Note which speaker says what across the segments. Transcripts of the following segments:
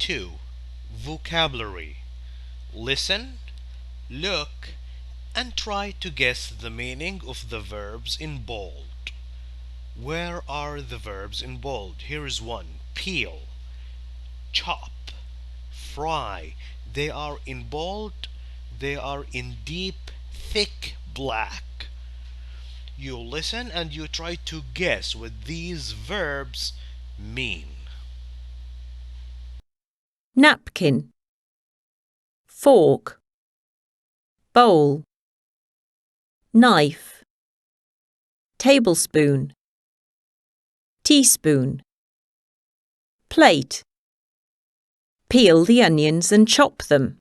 Speaker 1: 2. Vocabulary. Listen, look, and try to guess the meaning of the verbs in bold. Where are the verbs in bold? Here is one. Peel, chop, fry. They are in bold. They are in deep, thick black. You listen and you try to guess what these verbs mean.
Speaker 2: Napkin, fork, bowl, knife, tablespoon, teaspoon, plate. Peel the onions and chop them.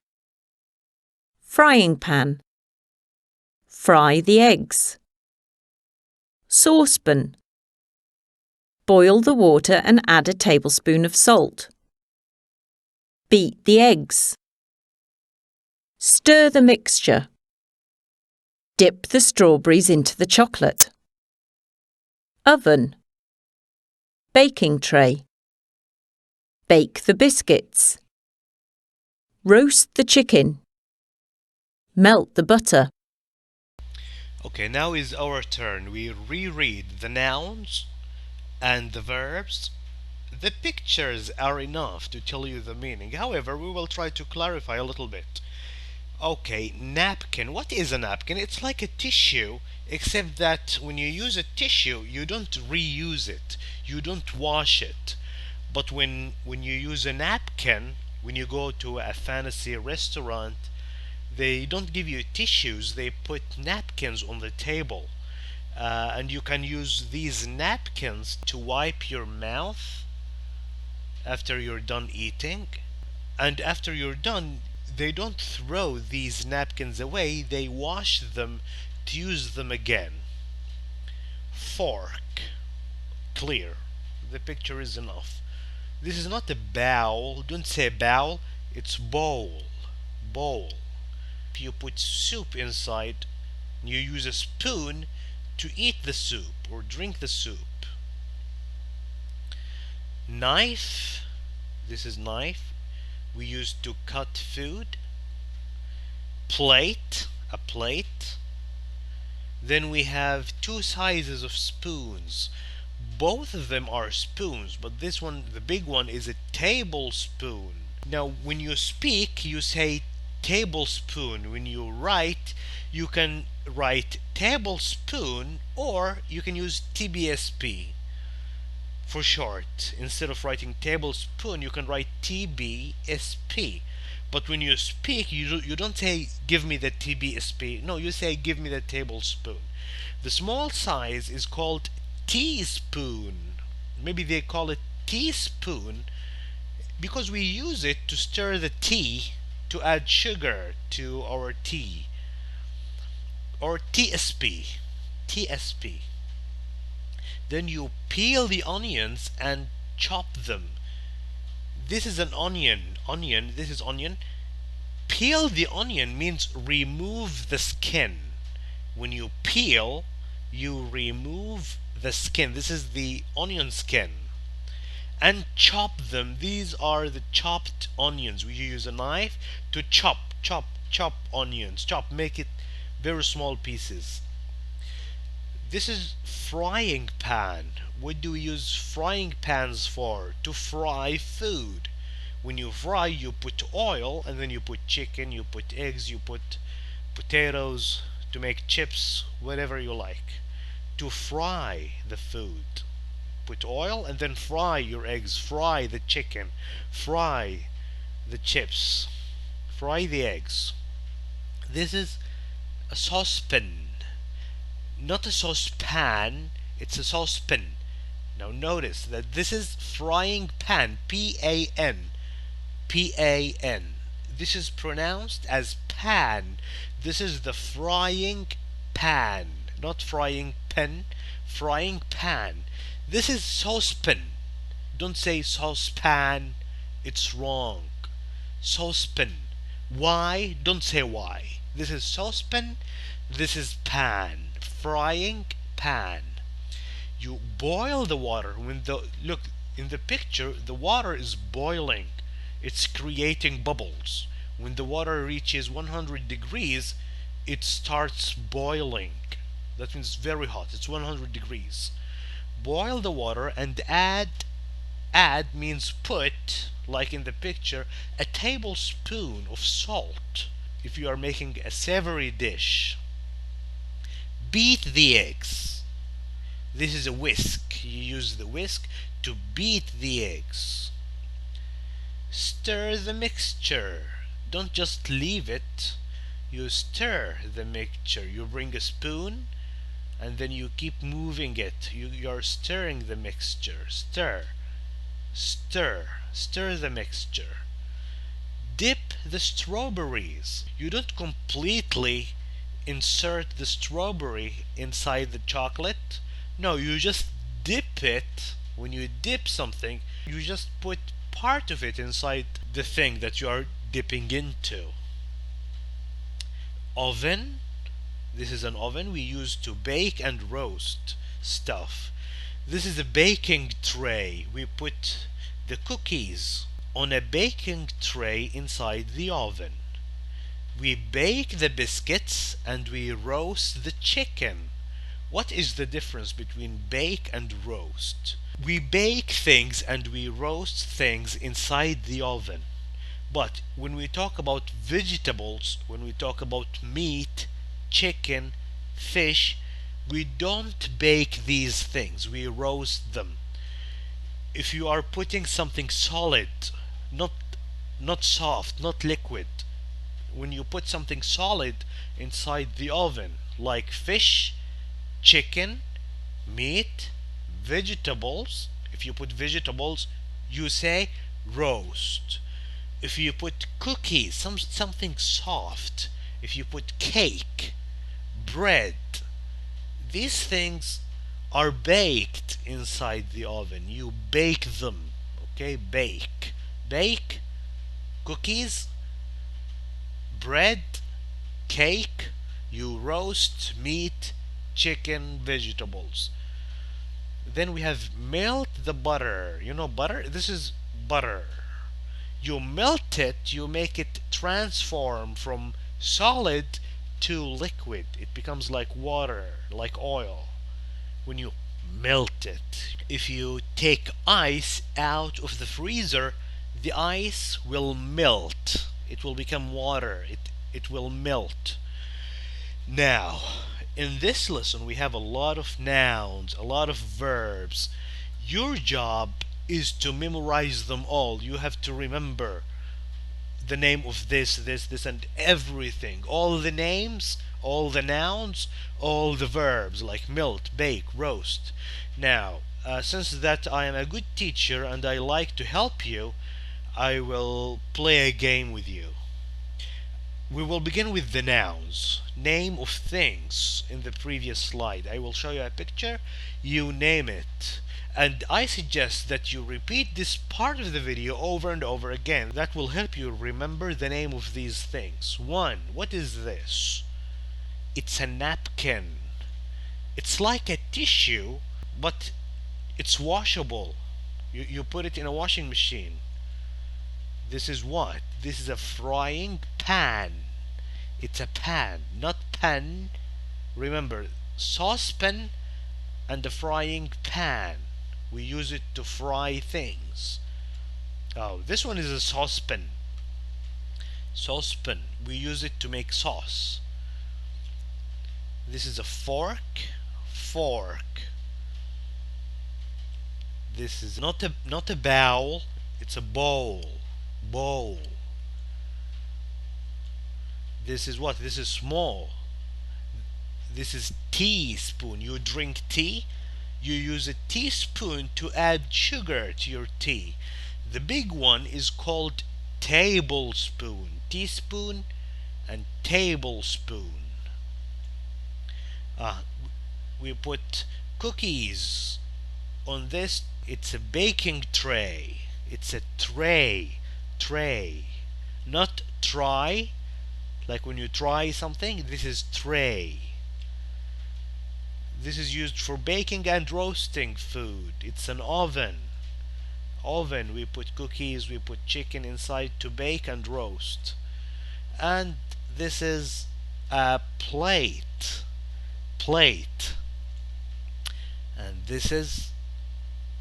Speaker 2: Frying pan, fry the eggs. Saucepan, boil the water and add a tablespoon of salt. Beat the eggs. Stir the mixture. Dip the strawberries into the chocolate. Oven, baking tray. Bake the biscuits. Roast the chicken. Melt the butter.
Speaker 1: Okay, now is our turn. We reread the nouns and the verbs. The pictures are enough to tell you the meaning. However, we will try to clarify a little bit. Okay, napkin. What is a napkin? It's like a tissue, except that when you use a tissue, you don't reuse it. You don't wash it. But when you use a napkin, when you go to a fancy restaurant, they don't give you tissues, they put napkins on the table. And you can use these napkins to wipe your mouth after you're done eating. And after you're done, they don't throw these napkins away, they wash them to use them again. Fork. Clear. The picture is enough. This is not a bowl. Don't say bowl, it's bowl. Bowl. If you put soup inside, you use a spoon to eat the soup or drink the soup. Knife. This is knife. We use to cut food. Plate. A plate. Then we have two sizes of spoons. Both of them are spoons, but this one, the big one, is a tablespoon. Now, when you speak, you say tablespoon. When you write, you can write tablespoon, or you can use TBSP for short. Instead of writing tablespoon, you can write TBSP. But when you speak, you don't say give me the TBSP. No, you say give me the tablespoon. The small size is called teaspoon. Maybe they call it teaspoon because we use it to stir the tea, to add sugar to our tea. Or TSP. TSP. Then you peel the onions and chop them. This is an onion. Onion. This is onion. Peel the onion means remove the skin. When you peel, you remove the skin. This is the onion skin. And chop them. These are the chopped onions. We use a knife to chop onions. Make it very small pieces. This is frying pan. What do we use frying pans for? To fry food. When you fry, you put oil, and then you put chicken, you put eggs, you put potatoes to make chips, whatever you like. To fry the food. Put oil and then fry your eggs, fry the chicken, fry the chips, fry the eggs. This is a saucepan. Not a saucepan, it's a saucepan. Now notice that this is frying pan, P-A-N. P-A-N. This is pronounced as pan. This is the frying pan, not frying pen, frying pan. This is saucepan. Don't say saucepan, it's wrong. Saucepan. Why? Don't say why. This is saucepan, this is pan. Frying pan. You boil the water. Look in the picture, the water is boiling. It's creating bubbles. When the water reaches 100 degrees, it starts boiling. That means very hot. It's 100 degrees. Boil the water and add means put, like in the picture, a tablespoon of salt if you are making a savory dish. Beat the eggs. This is a whisk. You use the whisk to beat the eggs. Stir the mixture. Don't just leave it. You stir the mixture. You bring a spoon and then you keep moving it. You're stirring the mixture. Stir the mixture. Dip the strawberries. You don't completely insert the strawberry inside the chocolate. No, you just dip it. When you dip something, you just put part of it inside the thing that you are dipping into. Oven. This is an oven we use to bake and roast stuff. This is a baking tray. We put the cookies on a baking tray inside the oven. We bake the biscuits and we roast the chicken. What is the difference between bake and roast? We bake things and we roast things inside the oven. But when we talk about vegetables, when we talk about meat, chicken, fish, we don't bake these things, we roast them. If you are putting something solid, not soft, not liquid, when you put something solid inside the oven, like fish, chicken, meat, vegetables, if you put vegetables, you say roast. If you put cookies, something soft, if you put cake, bread, these things are baked inside the oven. You bake them, okay? Bake, cookies, bread, cake. You roast meat, chicken, vegetables. Then we have melt the butter. You know butter? This is butter. You melt it, you make it transform from solid to liquid. It becomes like water, like oil, when you melt it. If you take ice out of the freezer, the ice will melt. It will become water. It will melt. Now, in this lesson we have a lot of nouns, a lot of verbs. Your job is to memorize them all. You have to remember the name of this, and everything. All the names, all the nouns, all the verbs like melt, bake, roast. Now, since that I am a good teacher and I like to help you, I will play a game with you. We will begin with the nouns. Name of things in the previous slide. I will show you a picture. You name it. And I suggest that you repeat this part of the video over and over again. That will help you remember the name of these things. 1. What is this? It's a napkin. It's like a tissue, but it's washable. You put it in a washing machine. This is what? This is a frying pan. It's a pan, not pan. Remember, saucepan and a frying pan. We use it to fry things. Oh, this one is a saucepan. Saucepan. We use it to make sauce. This is a fork. Fork. This is not a bowl. It's a bowl. Bowl. This is what? This is small. This is teaspoon. You drink tea. You use a teaspoon to add sugar to your tea. The big one is called tablespoon. Teaspoon and tablespoon. We put cookies on this. It's a baking tray. It's a tray. Tray. Not try. Like when you try something, this is tray. This is used for baking and roasting food. It's an oven. oven, we put cookies, we put chicken inside to bake and roast. And this is a plate. And this is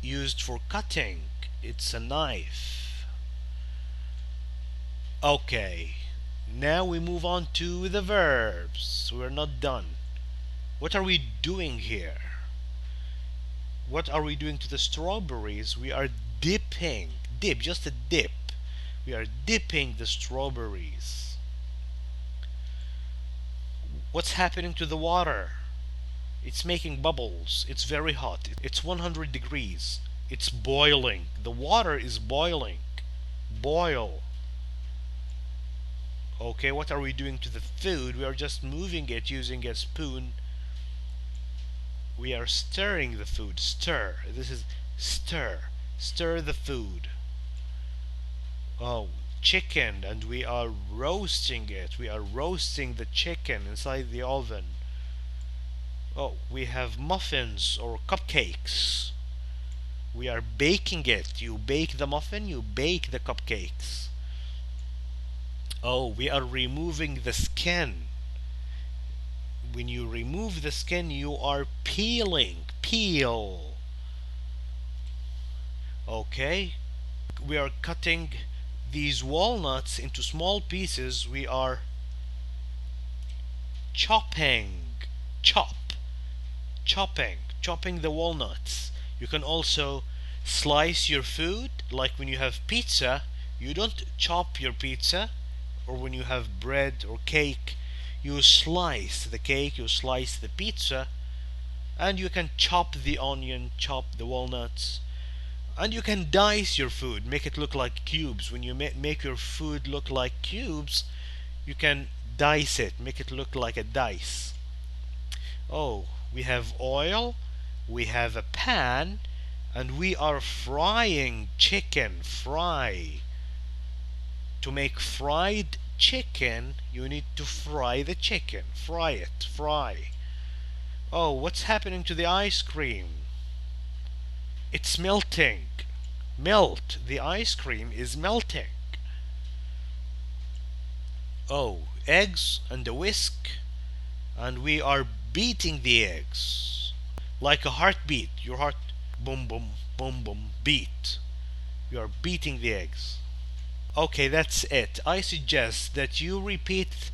Speaker 1: used for cutting. It's a knife. Okay, now we move on to the verbs. We're not done. What are we doing here? What are we doing to the strawberries? We are dipping. Just a dip. We are dipping the strawberries. What's happening to the water? It's making bubbles. It's very hot. It's 100 degrees. It's boiling. The water is boiling. Boil. Okay, what are we doing to the food? We are just moving it using a spoon. We are stirring the food. Stir. This is stir. Stir the food. Oh, chicken, and we are roasting it. We are roasting the chicken inside the oven. Oh, we have muffins or cupcakes. We are baking it. You bake the muffin, you bake the cupcakes. Oh, we are removing the skin. When you remove the skin, you are peeling. Peel. Okay, we are cutting these walnuts into small pieces. We are chopping. Chopping the walnuts. You can also slice your food, like when you have pizza, you don't chop your pizza, or when you have bread or cake, you slice the cake, you slice the pizza, and you can chop the onion, chop the walnuts, and you can dice your food, make it look like cubes. When you make your food look like cubes, you can dice it, make it look like a dice. Oh, we have oil, we have a pan, and we are frying chicken. Fry. To make fried chicken, you need to fry the chicken. Fry it. Fry. Oh, what's happening to the ice cream? It's melting. Melt. The ice cream is melting. Oh, eggs and a whisk, and we are beating the eggs like a heartbeat. Your heart, boom, boom, boom, boom, beat. You are beating the eggs. Okay, that's it. I suggest that you repeat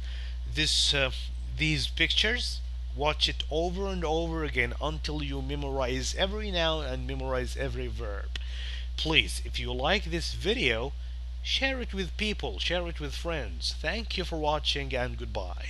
Speaker 1: these pictures. Watch it over and over again until you memorize every noun and memorize every verb. Please, if you like this video, share it with people, share it with friends. Thank you for watching, and goodbye.